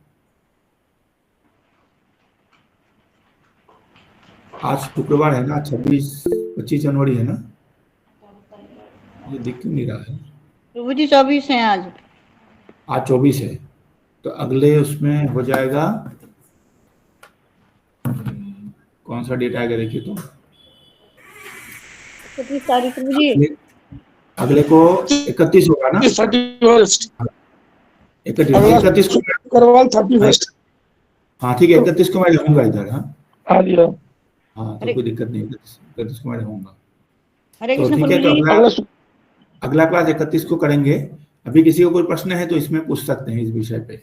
आज? शुक्रवार है ना, 25 जनवरी है ना, ये दिख नहीं रहा है प्रभु जी। 24 है आज 24 है, तो अगले उसमें हो जाएगा, कौन सा डेट आएगा देखिए तो 25 तारीख प्रभु जी। अगले को 31 होगा ना, 31 को करवाल 31। हाँ ठीक है, 31 को मैं रहूंगा इधर। हाँ तो अरे- कोई दिक्कत नहीं, 31 को मैं रहूंगा। हरे तो कृष्ण ठीक है, प्रभु तो जी। अगला क्लास 31 को करेंगे। अभी किसी को कोई प्रश्न है तो इसमें पूछ सकते हैं इस विषय पे।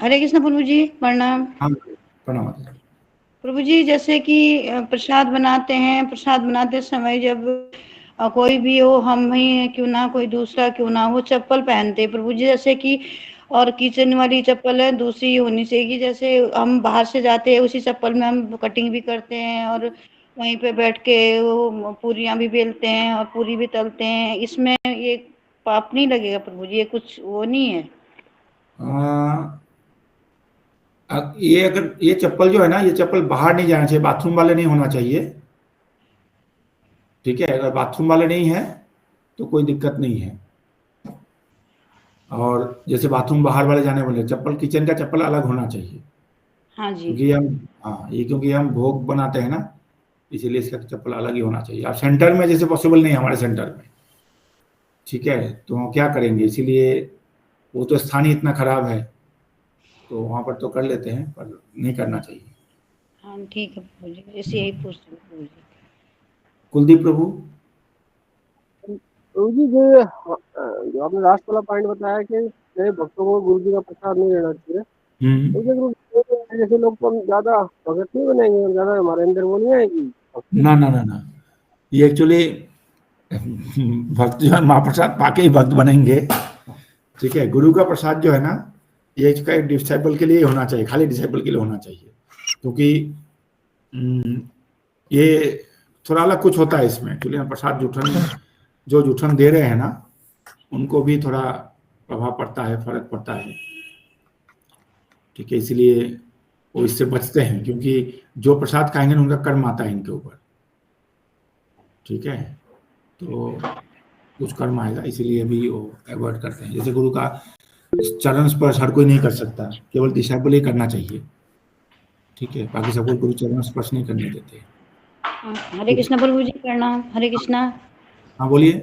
हरे कृष्ण प्रभु जी, प्रणाम। हाँ प्रणाम। प्रभु जी, जैसे कि प्रसाद बनाते हैं, प्रसाद बनाते समय जब कोई भी हो, हम ही क्यों ना, कोई दूसरा क्यों ना हो, चप्पल पहनते हैं प्रभु जी, जैसे कि, और किचन वाली चप्पल है दूसरी होनी चाहिए। जैसे हम बाहर से जाते हैं उसी चप्पल में हम कटिंग भी करते हैं और वहीं पे बैठ के वो पूरियां भी बेलते हैं और पूरी भी तलते हैं। इसमें ये पाप नहीं लगेगा प्रभु जी? ये कुछ वो नहीं है? ये अगर ये चप्पल जो है ना, ये चप्पल बाहर नहीं जाना चाहिए, बाथरूम वाले नहीं होना चाहिए। ठीक है, अगर बाथरूम वाले नहीं है तो कोई दिक्कत नहीं है। और जैसे बाथरूम बाहर वाले जाने वाले चप्पल, किचन का चप्पल अलग होना चाहिए। हाँ जी। क्योंकि क्योंकि हम भोग बनाते हैं ना, इसीलिए इसका चप्पल अलग ही होना चाहिए। अब सेंटर में जैसे पॉसिबल नहीं है हमारे सेंटर में, ठीक है, तो हम क्या करेंगे, इसीलिए वो तो स्थान ही इतना खराब है, तो वहां पर तो कर लेते हैं, पर नहीं करना चाहिए। हाँ ठीक है प्रभु जी, ऐसे यही पूछते हैं प्रभु जी। कुलदीप प्रभु। प्रभु जी, जो आपने लास्ट वाला पॉइंट बताया कि नए भक्तों को गुरु जी का प्रसाद नहीं लेना चाहिए, तो जैसे लोग को हम ज्यादा भगत नहीं बनेंगे और ज्यादा हमारे अंदर वो नहीं आएगी? ना, ये एक्चुअली भक्त जो है महाप्रसाद पाके ही भक्त बनेंगे। ठीक है, गुरु का प्रसाद जो है ना, ये इसका एक डिसाइपल के लिए होना चाहिए, खाली डिसाइपल के लिए होना चाहिए, क्योंकि ये थोड़ा अलग कुछ होता है इसमें। एक्चुअली हम प्रसाद जूठन दे रहे हैं ना, उनको भी थोड़ा प्रभाव पड़ता है, फर्क पड़ता है। ठीक है, इसलिए वो इससे बचते हैं, क्योंकि जो प्रसाद खाएंगे उनका कर्म आता है इनके ऊपर। ठीक है, तो कुछ कर्म आएगा, इसीलिए भी वो अवॉइड करते हैं। जैसे गुरु का चरण स्पर्श हर कोई नहीं कर सकता, केवल डिसाइपल ही करना चाहिए। ठीक है, बाकी सबको गुरु चरण स्पर्श नहीं करने देते। हरे कृष्णा प्रभु जी, प्रणाम। हरे कृष्णा। हाँ बोलिए।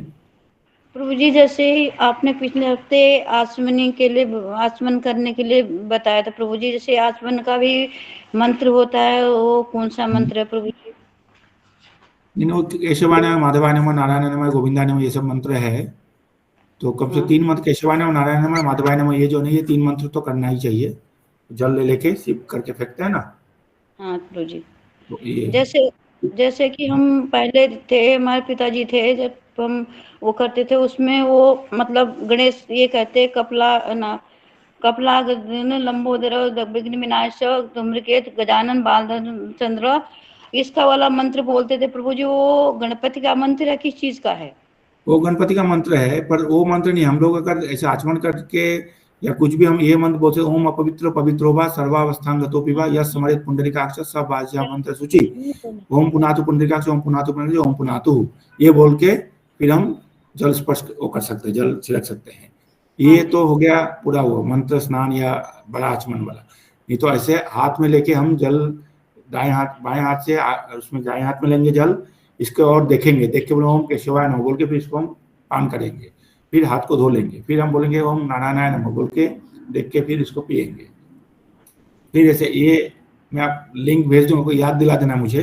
प्रभु जी, जैसे ही आपने पिछले हफ्ते आचमन करने के लिए बताया था प्रभु जी, जैसे आचमन का भी मंत्र होता है, वो कौन सा मंत्र है प्रभु जी? केशवाय नमः, माधवाय नमः, नारायण नमः, गोविंदाय नमः, ये सब मंत्र है। तो कम से 3 मंत्र केशवाय नमः, नारायण नमः, माधवाय नमः, ये जो नहीं, ये 3 मंत्र तो करना ही चाहिए। जल ले लेके सिप करके फेंकते हैं ना। हाँ प्रभु जी। तो ये जैसे कि हम पहले थे, हमारे पिताजी थे, जब हम वो करते थे, उसमें वो मतलब गणेश ये कहते कपला लंबोदर विघ्न विनाश धूम्रकेत गजानन बालधन चंद्र, इसका वाला मंत्र बोलते थे प्रभु जी। वो गणपति का मंत्र है, किस चीज का है? वो गणपति का मंत्र है, पर वो मंत्र नहीं। हम लोग अगर ऐसे आचमन करके या कुछ भी हम ये मंत्र बोलते, ओम अपवित्र पवित्रो वा सर्वावस्थांगतो वा यह स्मरेत पुंडरीकाक्ष सब वाच्या मंत्र सूची, ओम पुनातु पुंडरीकाक्ष, ओम पुनातु पुंडरीकाक्ष, ओम पुनातु, ये बोल के फिर हम जल स्पर्श वो कर सकते हैं, जल छिड़क सकते हैं। ये तो हो गया पूरा वो मंत्र स्नान या बड़ा आचमन वाला। नहीं तो ऐसे हाथ में लेके हम जल बाएं हाथ से उसमें दाएं हाथ में लेंगे जल, इसके और देखेंगे, देख के बोले ओम केशवाय नमः बोल के फिर इसको हम पान करेंगे, फिर हाथ को धो लेंगे, फिर हम बोलेंगे ओम नारायणाय नमः बोल के देख के फिर इसको पिएंगे। फिर जैसे ये मैं आप लिंक भेज दूंगा, याद दिला देना मुझे।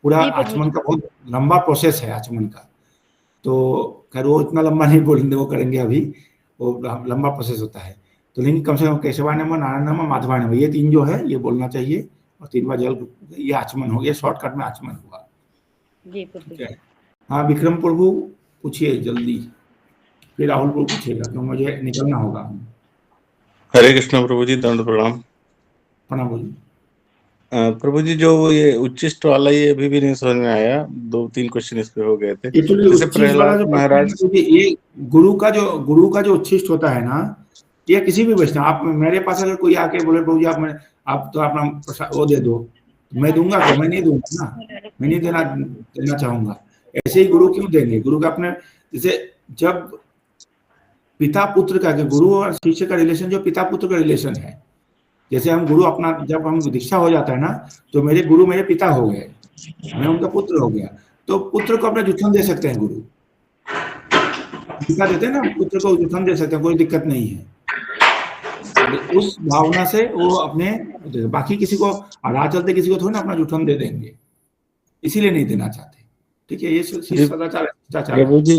पूरा आचमन का बहुत लंबा प्रोसेस है आचमन का, तो खैर वो इतना लंबा नहीं बोलेंगे, वो करेंगे अभी, वो लंबा प्रोसेस होता है। तो लिंक कम से कम केशवाय नमः, नारायण नमः, माधवाय नमः, ये 3 जो है ये बोलना चाहिए, और 3 बार जल, ये आचमन हो गया, शॉर्टकट में आचमन हुआ। जी प्रभु। हाँ विक्रम प्रभु पूछिए जल्दी, फिर राहुल प्रभु पूछिएगा, तो मुझे निकलना होगा। हरे कृष्ण प्रभु जी, दंड प्रणाम। प्रणाम बोलिए। प्रभु जी, जो ये उच्चिष्ट वाला, ये अभी भी नहीं समझ में आया। 2-3 क्वेश्चन इस पे हो गए थे। जैसे प्रहलाद महाराज, ये गुरु का जो उच्छिष्ट होता है ना, या किसी भी वैष्णव, आप मेरे पास अगर कोई आके बोले प्रभु जी आप तो अपना वो दे दो, मैं दूंगा क्या? मैं नहीं दूंगा ना, मैं नहीं देना चाहूंगा। ऐसे ही गुरु क्यों देंगे? गुरु का अपने, जैसे जब पिता पुत्र का, गुरु और शिष्य का रिलेशन जो पिता पुत्र का रिलेशन है, जैसे हम गुरु अपना, जब हम दीक्षा हो जाता है ना, तो मेरे गुरु मेरे पिता हो गए, मैं उनका पुत्र हो गया, तो पुत्र को अपना जुठन दे सकते हैं, गुरु दीक्षा देते हैं ना, पुत्र को जुठन दे सकते हैं, कोई दिक्कत नहीं है। उस भावना से वो अपने, बाकी किसी को राह चलते किसी को थोड़ी ना अपना जुठन दे देंगे, इसीलिए नहीं देना चाहते। ठीक है, ये सदाचार प्रभु जी।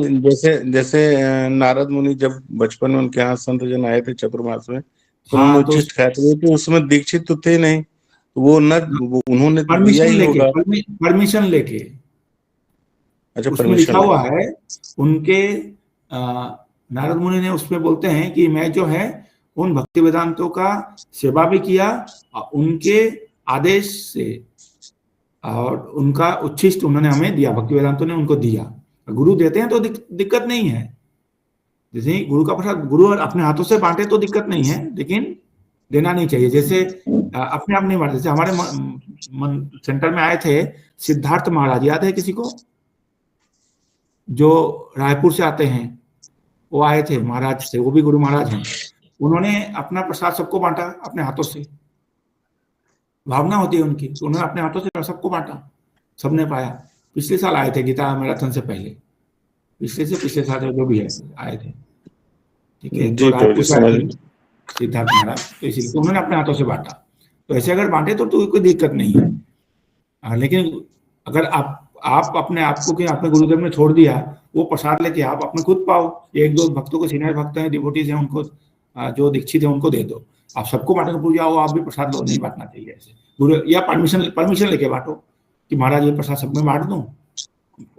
जैसे नारद मुनि जब बचपन में उनके यहाँ संत जन आए थे चतुर्मास में, तो उन्होंने उच्चिष्ट खाया, तो उसमें दीक्षित तो थे नहीं, वो उन्होंने परमिशन लेके, अच्छा उसमें लिखा हुआ है उनके, नारद मुनि ने उसमें बोलते हैं कि मैं जो है उन भक्ति वेदांतों का सेवा भी किया, उनके आदेश से, और उनका उच्छिष्ट उन्होंने हमें दिया, भक्ति वेदांतों ने उनको दिया। गुरु देते हैं तो दिक्कत नहीं है, जैसे गुरु का प्रसाद गुरु अपने हाथों से बांटे तो दिक्कत नहीं है, लेकिन देना नहीं चाहिए। जैसे अपने आप नहीं बांटे। जैसे हमारे सेंटर में आए थे सिद्धार्थ महाराज, याद है किसी को? जो रायपुर से आते हैं, वो आए थे महाराज से, वो भी गुरु महाराज हैं। उन्होंने अपना प्रसाद सबको बांटा अपने हाथों से, भावना होती है उनकी, तो उन्होंने अपने हाथों से सबको बांटा, सबने पाया। पिछले साल आए थे गीता मैराथन से पहले, पिछले साल जो भी है आए थे। ठीक है, तो रायपुर से आए थे सिद्धार्थ महाराज, तो इसलिए तो उन्होंने अपने हाथों से बांटा। तो ऐसे अगर बांटे तो कोई दिक्कत नहीं है। लेकिन अगर आप अपने आप को कि आपने गुरुदेव ने छोड़ दिया, वो प्रसाद लेके आप अपने खुद पाओ। 1-2 भक्तों को, सीनियर भक्त हैं, डिवोटीज हैं, उनको जो दीक्षित है उनको दे दो। आप सबको बांटने पूजा हो, आप भी प्रसाद लो, नहीं बांटना चाहिए ऐसे। गुरु या परमिशन लेके बांटो कि महाराज ये प्रसाद सब में बांट दूं,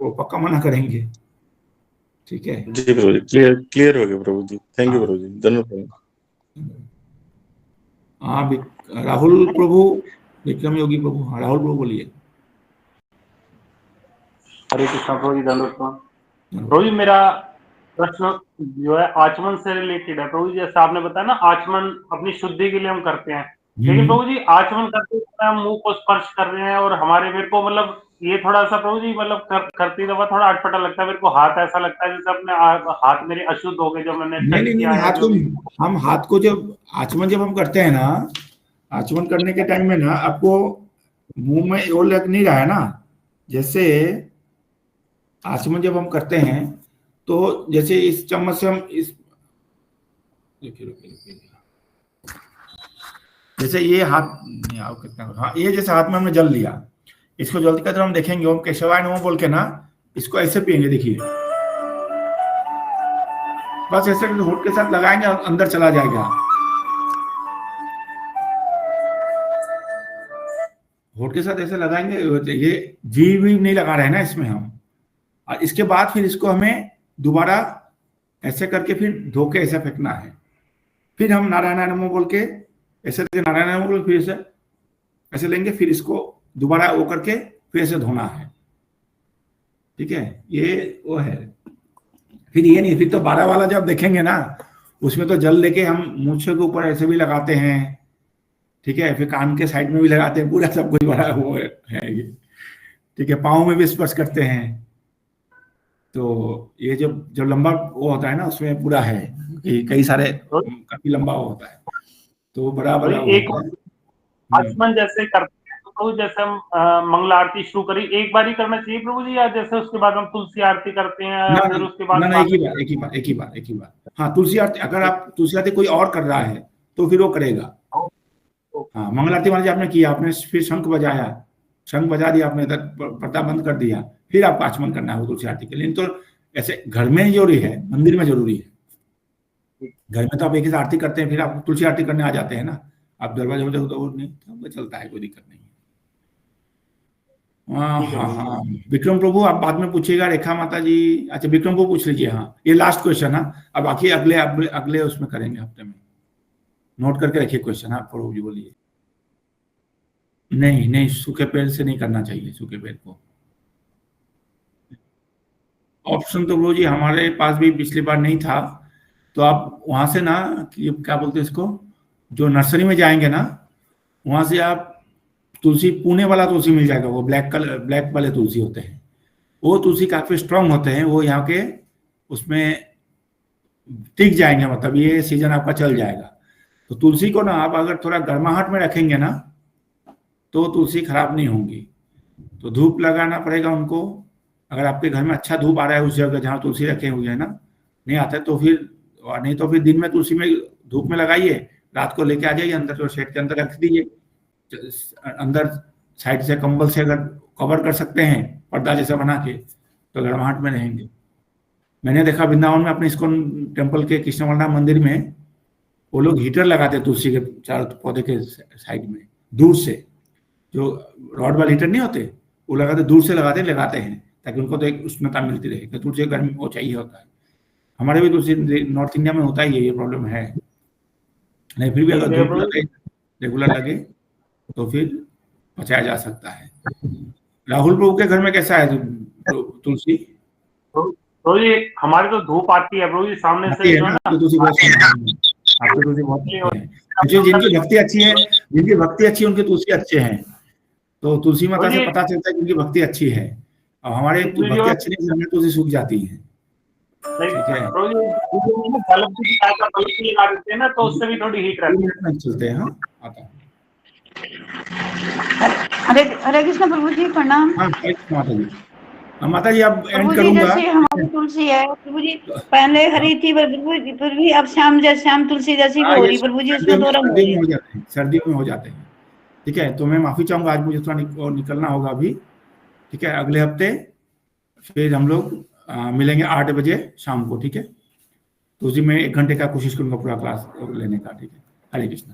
वो पक्का मना करेंगे। ठीक है जी प्रभु जी, क्लियर हो गया प्रभु जी। थैंक यू प्रभु जी, धन्यवाद। हाँ राहुल प्रभु, विक्रम योगी प्रभु। हाँ राहुल प्रभु बोलिए। हरे कृष्णा प्रभु जी, धन्यवाद प्रभु जी। मेरा प्रश्न जो है आचमन से रिलेटेड है प्रभु जी। जैसे आपने बताया ना, आचमन अपनी शुद्धि के लिए हम करते हैं, लेकिन प्रभु जी आचमन करते समय हम मुंह को स्पर्श कर रहे हैं, और मेरे को मतलब ये थोड़ा सा प्रभु जी मतलब करती दफा थोड़ा अटपटा लगता है मेरे को। हाथ ऐसा लगता है जैसे अपने हाथ मेरे अशुद्ध हो गए जब मैंने नहीं, हम हाथ को जब आचमन जब हम करते हैं ना, आचमन करने के टाइम में ना आपको मुंह में वो लग नहीं रहा है ना, जैसे आचमन जब हम करते हैं तो जैसे इस चम्मच से हम इस जैसे ये हाथ कितना, हाँ ये जैसे हाथ में हमने जल लिया, इसको जल्दी कर हम देखेंगे ओम केशवाय नमः बोल के ना इसको ऐसे पिएंगे, देखिए बस ऐसे होठ के साथ लगाएंगे और अंदर चला जाएगा। होठ के साथ ऐसे लगाएंगे, ये जीभ भी नहीं लगा रहे हैं ना इसमें हम। और इसके बाद फिर इसको हमें दोबारा ऐसे करके फिर धो के ऐसे फेंकना है। फिर हम नारायण नमः बोल के ऐसे नारायण नमः बोल फिर ऐसे लेंगे, फिर इसको दोबारा वो करके फिर ऐसे धोना है। ठीक है, ये वो है। फिर ये नहीं, फिर तो 12 वाला जब देखेंगे ना उसमें तो जल लेके हम मूछे के ऊपर ऐसे भी लगाते हैं, ठीक है, फिर कान के साइड में भी लगाते हैं, पूरा सब कुछ बड़ा वो है ये। ठीक है, पाँव में भी स्पर्श करते हैं। तो ये जब लंबा वो होता है ना उसमें पूरा है कि कई सारे काफी लंबा होता है, तो बड़ा बड़ा एक आचमन जैसे करते हैं तो जैसे हम मंगल आरती शुरू करी एक बार ही करना चाहिए प्रभु जी, या जैसे उसके बाद हम तुलसी आरती करते हैं फिर उसके बाद एक ही बार। हाँ, तुलसी आरती अगर आप तुलसी आरती कोई और कर रहा है तो फिर वो करेगा। हाँ, मंगल आरती मान लीजिए आपने किया, आपने फिर शंख बजा दिया, आपने पर्दा बंद कर दिया, फिर आपको आचमन करना है वो तुलसी आरती के लिए। तो ऐसे घर में जरूरी है, मंदिर में जरूरी है। घर में तो आप एक ही आरती करते हैं, फिर आप तुलसी आरती करने आ जाते हैं ना, आप दरवाजे में देखो तो नहीं, तो चलता है, कोई दिक्कत नहीं है। हाँ, विक्रम प्रभु आप बाद में पूछिएगा, रेखा माता जी। अच्छा, विक्रम प्रभु पूछ लीजिए। हाँ, ये लास्ट क्वेश्चन है, अब बाकी अगले उसमें करेंगे हफ्ते में। नोट करके रखिए क्वेश्चन। हाँ प्रभु जी बोलिए। नहीं, सूखे पेड़ से नहीं करना चाहिए, सूखे पेड़ को। ऑप्शन तो प्रभु जी हमारे पास भी पिछली बार नहीं था, तो आप वहां से ना क्या बोलते हैं इसको, जो नर्सरी में जाएंगे ना वहां से आप तुलसी, पुणे वाला तुलसी मिल जाएगा, वो ब्लैक वाले तुलसी होते हैं, वो तुलसी काफी स्ट्रांग होते हैं, वो यहाँ के उसमें टिक जाएंगे, मतलब ये सीजन आपका चल जाएगा। तो तुलसी को ना आप अगर थोड़ा गर्माहट में रखेंगे ना तो तुलसी खराब नहीं होंगी। तो धूप लगाना पड़ेगा उनको, अगर आपके घर में अच्छा धूप आ रहा है उस जगह जहाँ तुलसी रखे हुए हैं ना, नहीं आता है तो फिर, नहीं तो फिर दिन में तुलसी में धूप में लगाइए, रात को लेके आ जाइए अंदर, तो शेड के अंदर रख दीजिए, अंदर साइड से कंबल से अगर कवर कर सकते हैं पर्दा जैसा बना के, तो गर्माहट में रहेंगे। मैंने देखा वृंदावन में अपने इस्कॉन टेम्पल के कृष्णवर्णा मंदिर में वो लोग हीटर लगाते तुलसी के चारों पौधे के साइड में, दूर से, जो रॉड वाले हीटर नहीं होते वो लगाते, दूर से लगाते हैं ताकि उनको तो एक उष्णता मिलती रहे, कि तुलसी गर्मी वो चाहिए होता है। हमारे भी तुलसी नॉर्थ इंडिया में होता ही है, ये प्रॉब्लम है। नहीं, फिर भी अगर धूप रेगुलर लगे तो फिर बचाया जा सकता है। राहुल प्रभु के घर में कैसा है तुलसी? तो ये हमारे तो धूप आती है प्रभु जी सामने से, जो है ना, तुलसी बहुत जिनकी भक्ति अच्छी है, उनके तुलसी अच्छे हैं। तो तुलसी माता से पता चलता है कि उनकी भक्ति अच्छी है, और हमारे भक्ति अच्छी नहीं, हमें तुलसी सूख जाती है। ठीक है, लगा देते हैं ना तो उससे भी थोड़ी हीट रहती है, चलते हैं। हाँ, आता है। हरे कृष्ण प्रभु जी, प्रणाम। हाँ माता जी अब एंड करूंगा। जैसे हमारी तुलसी है प्रभु जी, पहले हरी थी फिर भी अब श्याम तुलसी जैसी हो रही प्रभु जी, उसमें दो रंग हो जाते हैं, सर्दियों में हो जाते हैं। ठीक है, तो मैं माफी चाहूंगा, आज मुझे थोड़ा निकलना होगा अभी। ठीक है, अगले हफ्ते फिर हम लोग मिलेंगे 8 बजे शाम को। ठीक है, तो उसी में 1 घंटे का कोशिश करूंगा पूरा क्लास लेने का। ठीक है, हरे कृष्ण।